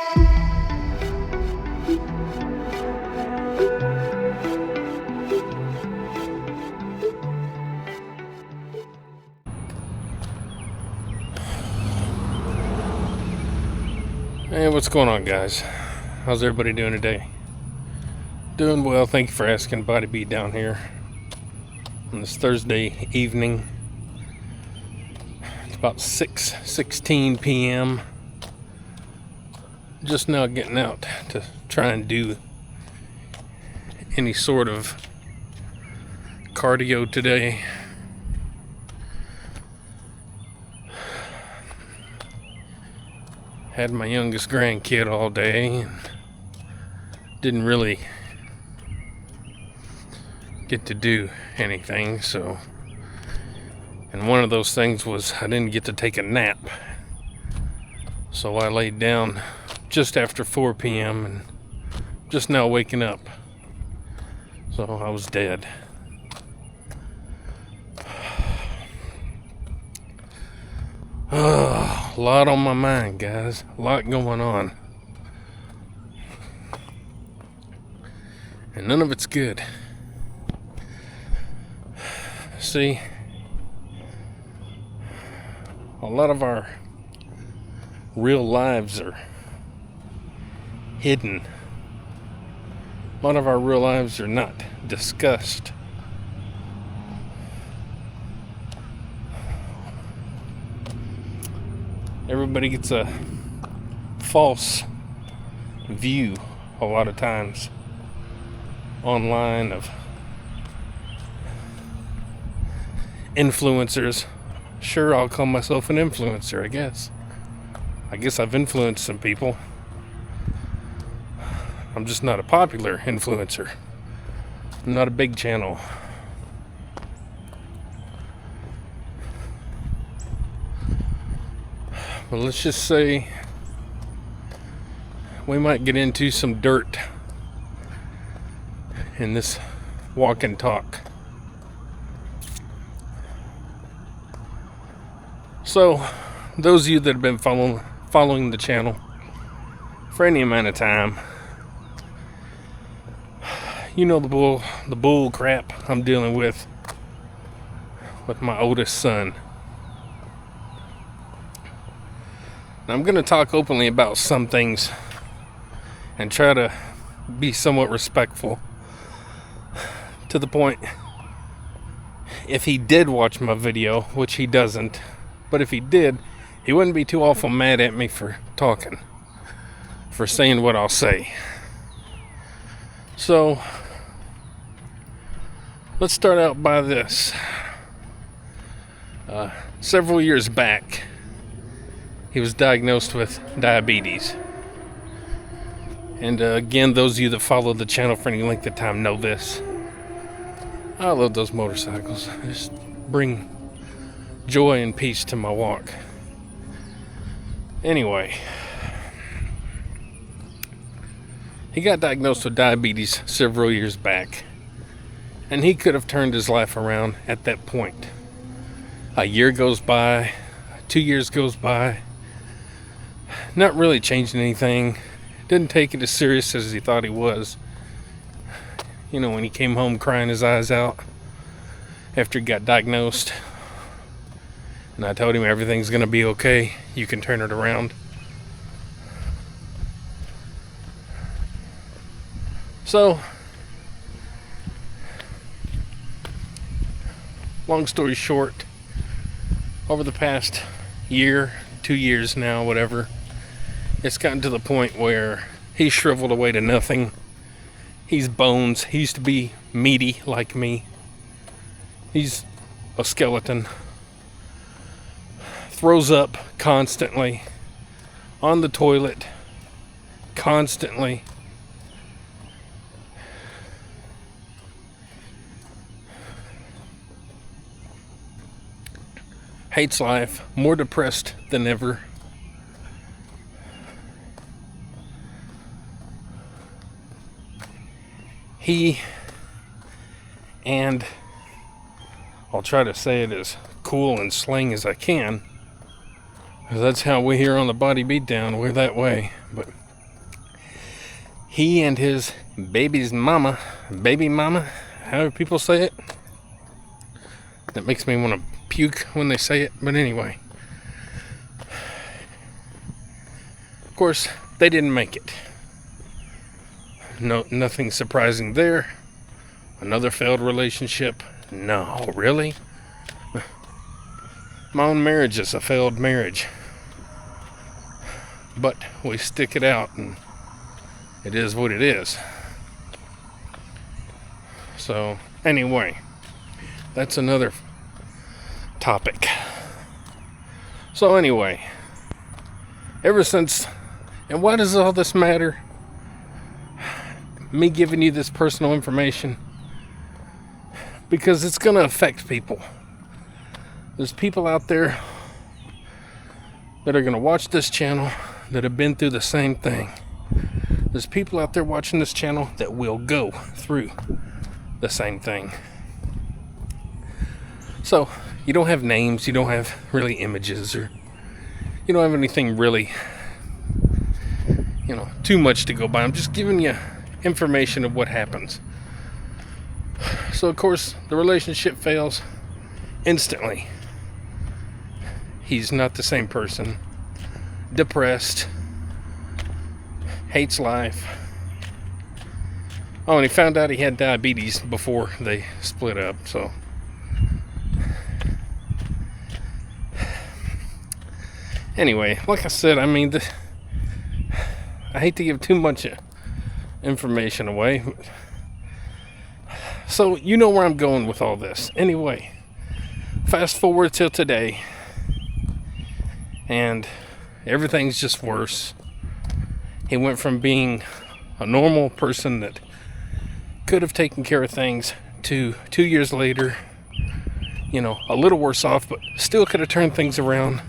Hey, what's going on, guys? How's everybody doing today? Doing well, thank you for asking. Body Beat down here on this Thursday evening. It's about 6:16 p.m. Just now getting out to try and do any sort of cardio today. Had my youngest grandkid all day and didn't really get to do anything, so, and one of those things was I didn't get to take a nap, so I laid down just after 4 p.m. and just now waking up, so I was dead. Oh, a lot on my mind, guys. A lot going on. And none of it's good. See, a lot of our real lives are hidden. A lot of our real lives are not discussed. Everybody gets a false view a lot of times online of influencers. Sure, I'll call myself an influencer, I guess. I guess I've influenced some people. I'm just not a popular influencer. I'm not a big channel. Well, let's just say we might get into some dirt in this walk and talk. So, those of you that have been following the channel for any amount of time, you know the bull crap I'm dealing with my oldest son. I'm going to talk openly about some things and try to be somewhat respectful, to the point, if he did watch my video, which he doesn't, but if he did, he wouldn't be too awful mad at me for talking, for saying what I'll say. So, let's start out by this. Several years back, he was diagnosed with diabetes. And again, those of you that follow the channel for any length of time know this. I love those motorcycles. They just bring joy and peace to my walk. Anyway, he got diagnosed with diabetes several years back. And he could have turned his life around at that point. A year goes by, 2 years goes by. Not really changing anything. Didn't take it as serious as he thought he was. You know, when he came home crying his eyes out after he got diagnosed. And I told him everything's going to be okay. You can turn it around. So, long story short, over the past year, 2 years now, whatever, it's gotten to the point where he's shriveled away to nothing. He's bones. He used to be meaty like me. He's a skeleton. Throws up constantly. On the toilet. Constantly. Hates life. More depressed than ever. He, and I'll try to say it as cool and slang as I can, because that's how we here on the Body Beatdown, we're that way. But he and his baby mama, however people say it. That makes me want to puke when they say it, but anyway. Of course, they didn't make it. No, nothing surprising there. Another failed relationship. No, really? My own marriage is a failed marriage. But we stick it out, and it is what it is. So, anyway, that's another topic. So anyway, ever since, and why does all this matter? Me giving you this personal information? Because it's going to affect people. There's people out there that are going to watch this channel that have been through the same thing. There's people out there watching this channel that will go through the same thing. So, you don't have names, you don't have really images, or you don't have anything really, too much to go by. I'm just giving you information of what happens. So, of course, the relationship fails instantly. He's not the same person. Depressed. Hates life. Oh, and he found out he had diabetes before they split up, so. Anyway, like I said, I hate to give too much information away. So, you know where I'm going with all this. Anyway, fast forward till today, and everything's just worse. He went from being a normal person that could have taken care of things to 2 years later, a little worse off, but still could have turned things around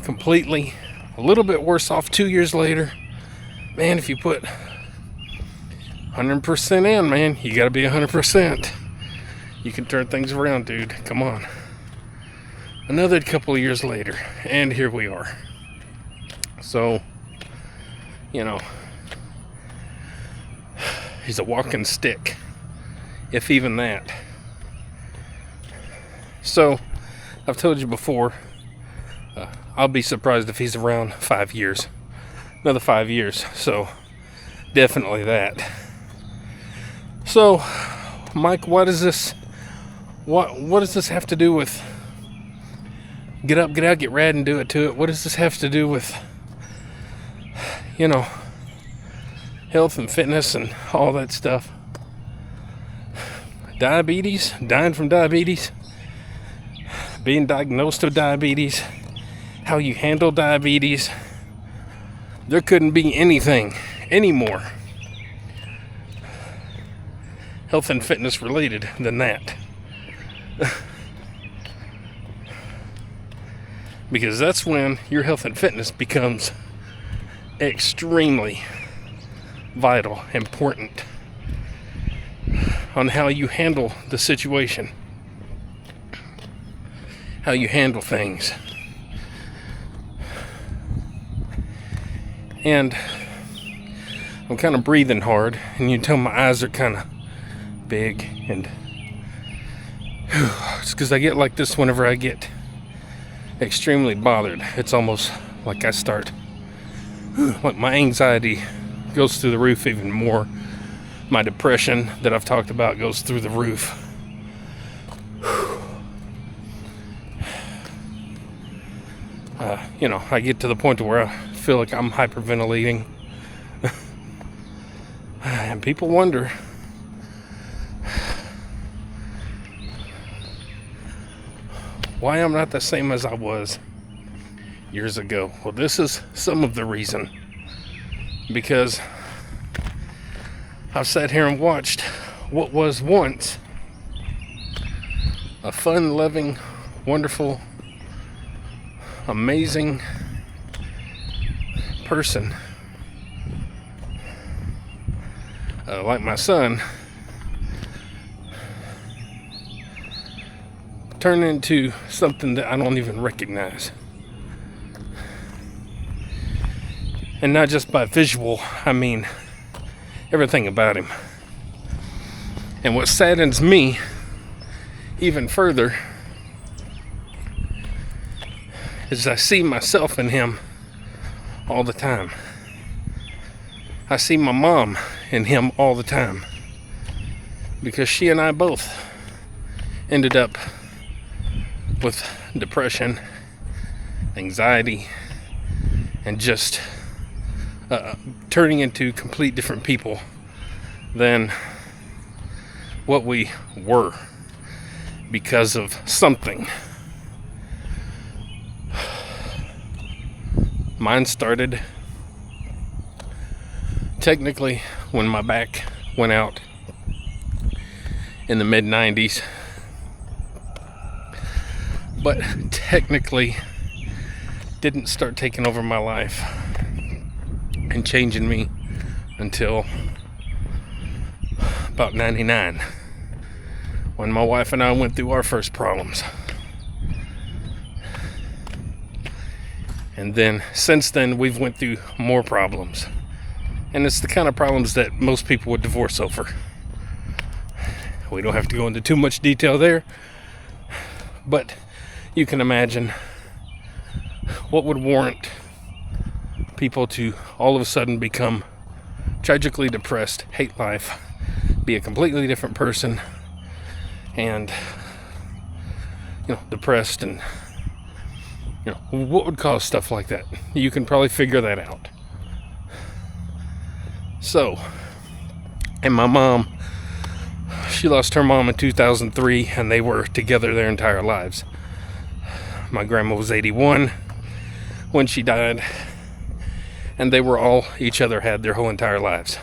completely. A little bit worse off 2 years later. Man, if you put 100% in, man, you gotta be 100%. You can turn things around, dude. Come on. Another couple of years later, and here we are. So, he's a walking stick, if even that. So, I've told you before, I'll be surprised if he's around 5 years. Another 5 years. So, definitely that. So, Mike, what does this have to do with get up, get out, get rad, and do it to it? What does this have to do with, health and fitness and all that stuff? Diabetes, dying from diabetes, being diagnosed with diabetes, how you handle diabetes. There couldn't be anything anymore health and fitness related than that. Because that's when your health and fitness becomes extremely vital, important on how you handle the situation, how you handle things. And I'm kind of breathing hard, and you can tell my eyes are kind of big, and it's because I get like this whenever I get extremely bothered. It's almost like I start, like my anxiety goes through the roof even more. My depression that I've talked about goes through the roof. I get to the point to where I feel like I'm hyperventilating. And people wonder, why I'm not the same as I was years ago. Well, this is some of the reason. Because I've sat here and watched what was once a fun, loving, wonderful, amazing person, like my son, turn into something that I don't even recognize. And not just by visual, I mean everything about him. And what saddens me even further is I see myself in him all the time. I see my mom in him all the time, because she and I both ended up with depression, anxiety, and just turning into complete different people than what we were because of something. Mine started technically when my back went out in the mid-90s, but technically didn't start taking over my life and changing me until about 99, when my wife and I went through our first problems. And then since then we've went through more problems, and it's the kind of problems that most people would divorce over. We don't have to go into too much detail there, but you can imagine what would warrant people to all of a sudden become tragically depressed, hate life, be a completely different person, and depressed, and what would cause stuff like that. You can probably figure that out. So, and my mom, she lost her mom in 2003, and they were together their entire lives. My grandma was 81 when she died, and they were all each other had their whole entire lives.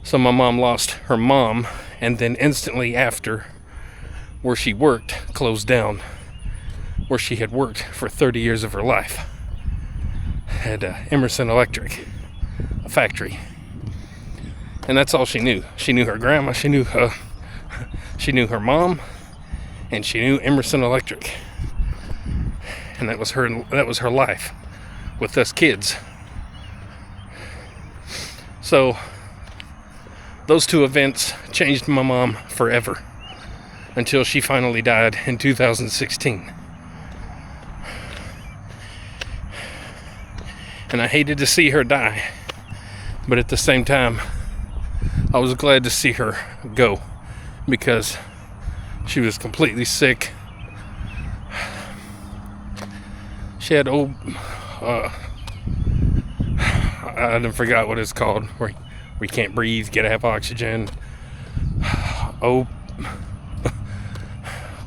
So my mom lost her mom, and then instantly after, where she worked closed down, where she had worked for 30 years of her life at Emerson Electric, a factory. And that's all she knew. She knew her grandma, she knew her mom, and she knew Emerson Electric. And that was her life with us kids. So those two events changed my mom forever, until she finally died in 2016. And I hated to see her die, but at the same time, I was glad to see her go, because she was completely sick. She had I forgot what it's called, where you can't breathe, get to have oxygen.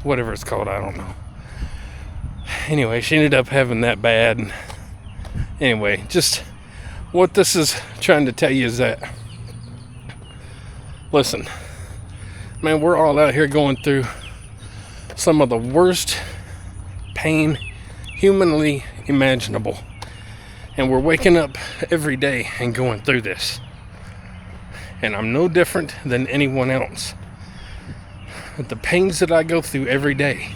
Whatever it's called, I don't know. Anyway, she ended up having that bad. Anyway, just what this is trying to tell you is that, listen, man, we're all out here going through some of the worst pain humanly imaginable. And we're waking up every day and going through this. And I'm no different than anyone else. But the pains that I go through every day,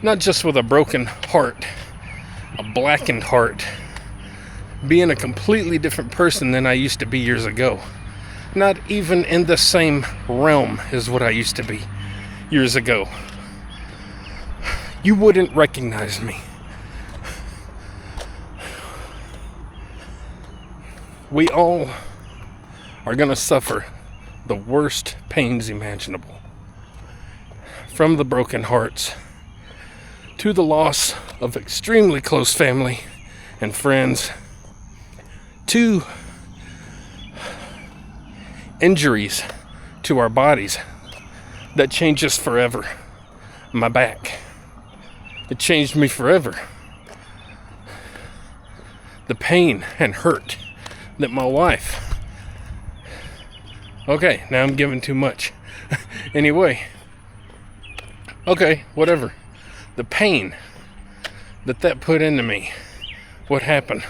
not just with a broken heart, a blackened heart, being a completely different person than I used to be years ago. Not even in the same realm as what I used to be years ago. You wouldn't recognize me. We all are going to suffer the worst pains imaginable. From the broken hearts, to the loss of extremely close family and friends, to injuries to our bodies that change us forever. My back, it changed me forever. The pain and hurt that my wife, okay, now I'm giving too much. Anyway, okay, whatever. The pain that put into me, what happened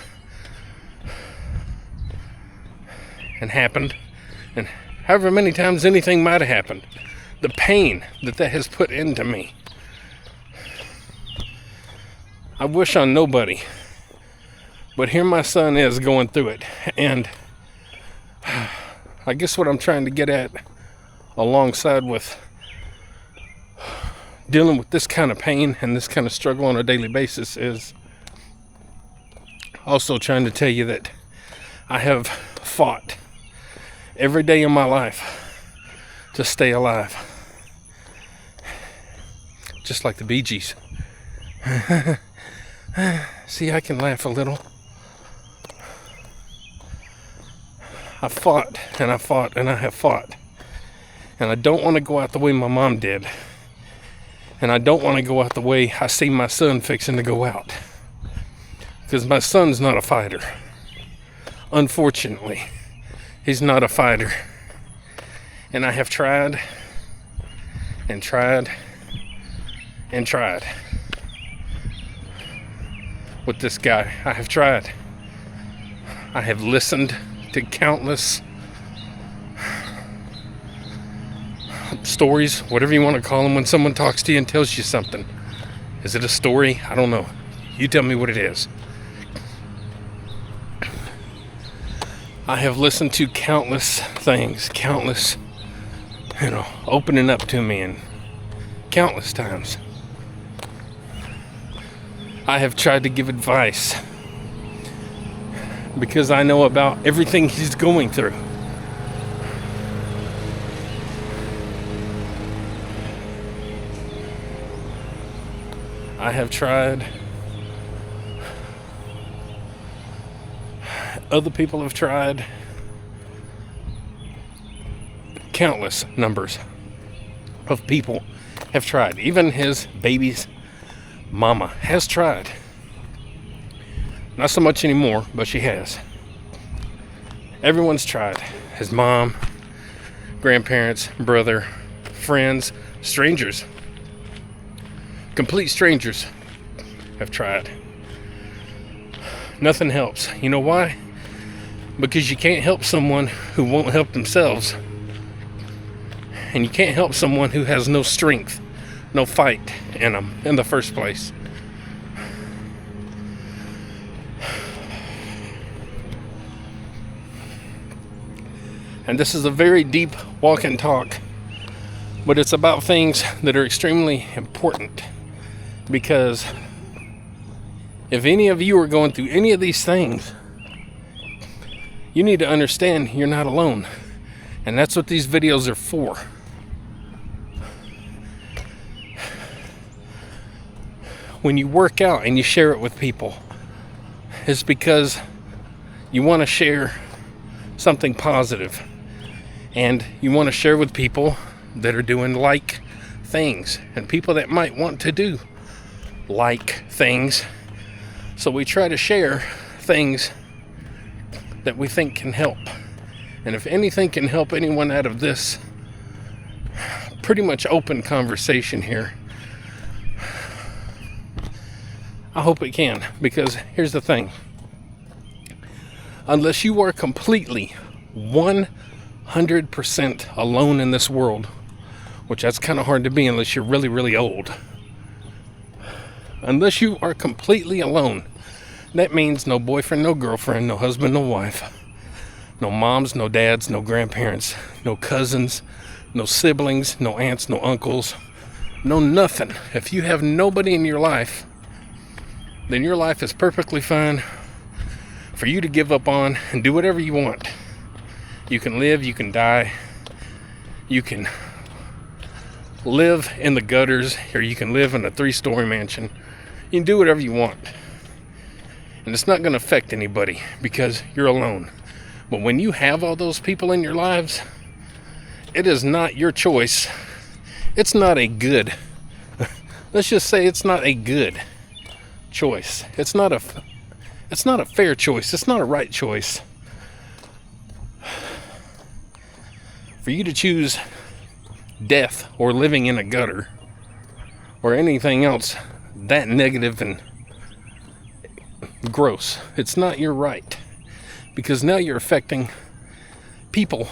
and happened, and however many times anything might have happened, the pain that has put into me, I wish on nobody. But here my son is going through it, and I guess what I'm trying to get at, alongside with dealing with this kind of pain and this kind of struggle on a daily basis, is also trying to tell you that I have fought every day in my life to stay alive. Just like the Bee Gees. See, I can laugh a little. I fought and I fought and I have fought. And I don't want to go out the way my mom did. And I don't want to go out the way I see my son fixing to go out. Because my son's not a fighter. Unfortunately, he's not a fighter. And I have tried and tried and tried with this guy. I have tried. I have listened to countless stories, whatever you want to call them, when someone talks to you and tells you something. Is it a story? I don't know. You tell me what it is. I have listened to countless things, countless, opening up to me, and countless times I have tried to give advice because I know about everything he's going through. I have tried. Other people have tried. Countless numbers of people have tried. Even his baby's mama has tried. Not so much anymore, but she has. Everyone's tried. His mom, grandparents, brother, friends, strangers. Complete strangers have tried. Nothing helps. You know why? Because you can't help someone who won't help themselves. And you can't help someone who has no strength, no fight in them in the first place. And this is a very deep walk and talk, but it's about things that are extremely important. Because if any of you are going through any of these things, you need to understand you're not alone. And that's what these videos are for. When you work out and you share it with people, it's because you want to share something positive. And you want to share with people that are doing like things, and people that might want to do like things. So we try to share things that we think can help. And if anything can help anyone out of this pretty much open conversation here, I hope it can. Because here's the thing. Unless you are completely 100% alone in this world, which that's kind of hard to be unless you're really, really old. Unless you are completely alone, that means no boyfriend, no girlfriend, no husband, no wife, no moms, no dads, no grandparents, no cousins, no siblings, no aunts, no uncles, no nothing. If you have nobody in your life, then your life is perfectly fine for you to give up on and do whatever you want. You can live, you can die, you can live in the gutters, or you can live in a 3-story mansion. You can do whatever you want. And it's not going to affect anybody because you're alone. But when you have all those people in your lives, it is not your choice. It's not a good, let's just say it's not a good choice. It's not a fair choice. It's not a right choice. For you to choose death or living in a gutter or anything else that negative and gross, it's not your right. Because now you're affecting people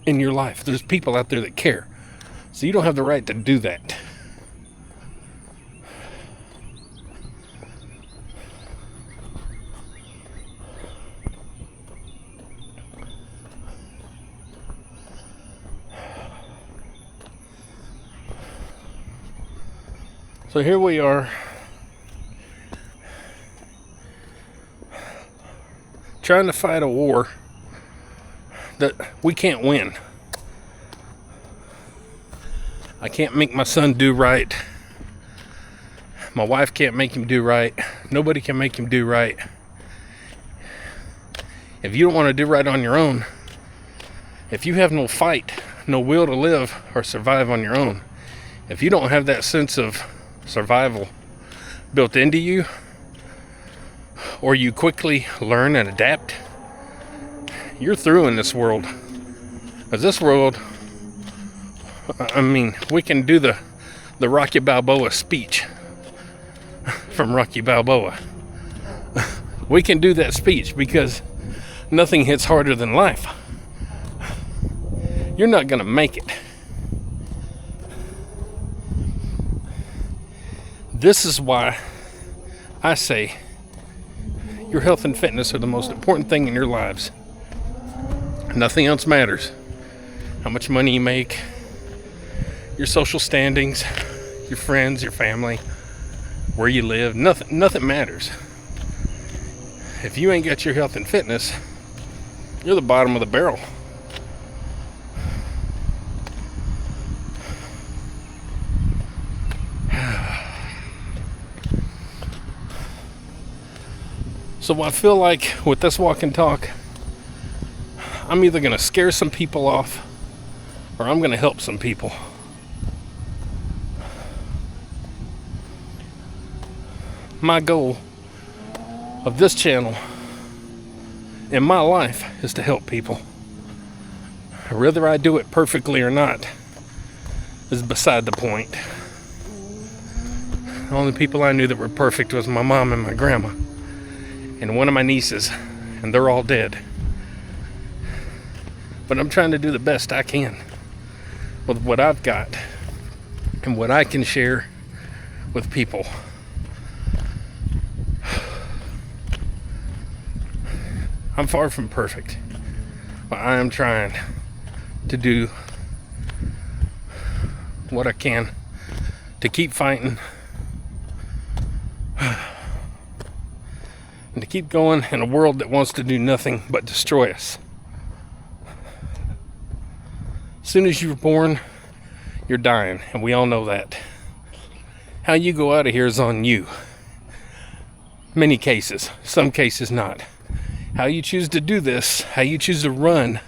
in your life. There's people out there that care. So you don't have the right to do that. So here we are, trying to fight a war that we can't win. I can't make my son do right. My wife can't make him do right. Nobody can make him do right. If you don't want to do right on your own, if you have no fight, no will to live or survive on your own, if you don't have that sense of survival built into you, or you quickly learn and adapt, you're through in this world. Because this world, I mean, we can do the Rocky Balboa speech from Rocky Balboa. We can do that speech because nothing hits harder than life. You're not going to make it. This is why I say your health and fitness are the most important thing in your lives. Nothing else matters. How much money you make, your social standings, your friends, your family, where you live, nothing matters. If you ain't got your health and fitness, you're the bottom of the barrel. So I feel like with this walk and talk, I'm either going to scare some people off or I'm going to help some people. My goal of this channel in my life is to help people. Whether I do it perfectly or not is beside the point. The only people I knew that were perfect was my mom and my grandma and one of my nieces, and they're all dead. But I'm trying to do the best I can with what I've got and what I can share with people. I'm far from perfect, but I am trying to do what I can to keep fighting and to keep going in a world that wants to do nothing but destroy us. As soon as you're born, you're dying, and we all know that. How you go out of here is on you. Many cases, some cases not. How you choose to do this, how you choose to run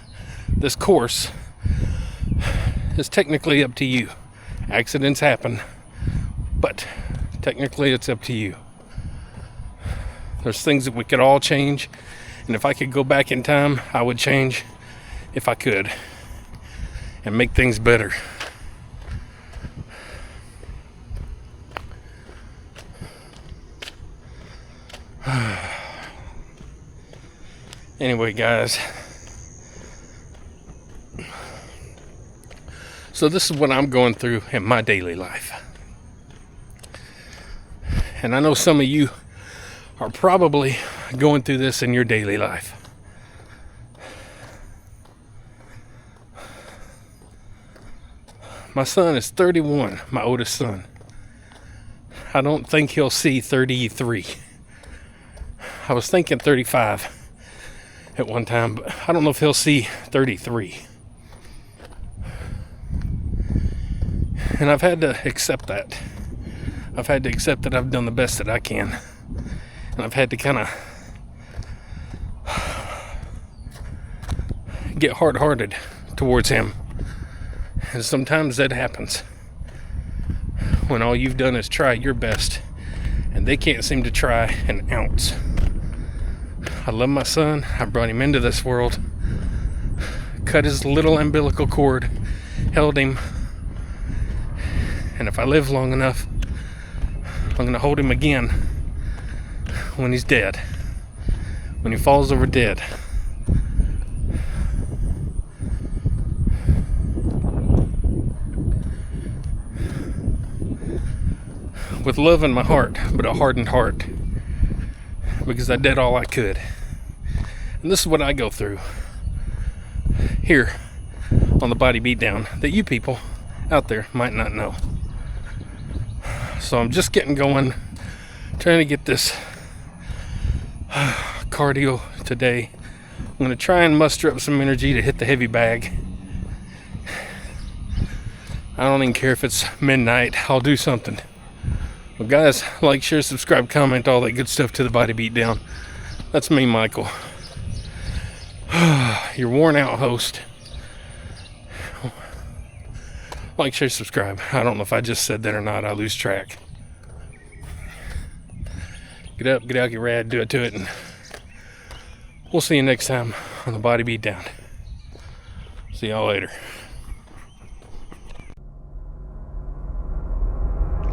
this course is technically up to you. Accidents happen, but technically it's up to you. There's things that we could all change, and if I could go back in time, I would change if I could and make things better. Anyway, guys, so this is what I'm going through in my daily life. And I know some of you are probably going through this in your daily life. My son is 31, my oldest son. I don't think he'll see 33. I was thinking 35 at one time, but I don't know if he'll see 33. And I've had to accept that. I've had to accept that I've done the best that I can. And I've had to kind of get hard-hearted towards him. And sometimes that happens when all you've done is try your best and they can't seem to try an ounce. I love my son. I brought him into this world, cut his little umbilical cord, held him, and if I live long enough, I'm going to hold him again when he's dead, when he falls over dead. With love in my heart, but a hardened heart, because I did all I could. And this is what I go through here on the Body Beatdown that you people out there might not know. So I'm just getting going, trying to get this cardio today. I'm going to try and muster up some energy to hit the heavy bag. I don't even care if it's midnight. I'll do something. Well, guys, like, share, subscribe, comment, all that good stuff to the Body Beatdown. That's me, Michael. Your worn out host. Like, share, subscribe. I don't know if I just said that or not. I lose track. Get up, get out, get rad, do it to it, and we'll see you next time on the Body Beatdown. See y'all later.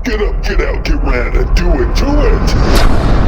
Get up, get out, get rad, and do it to it!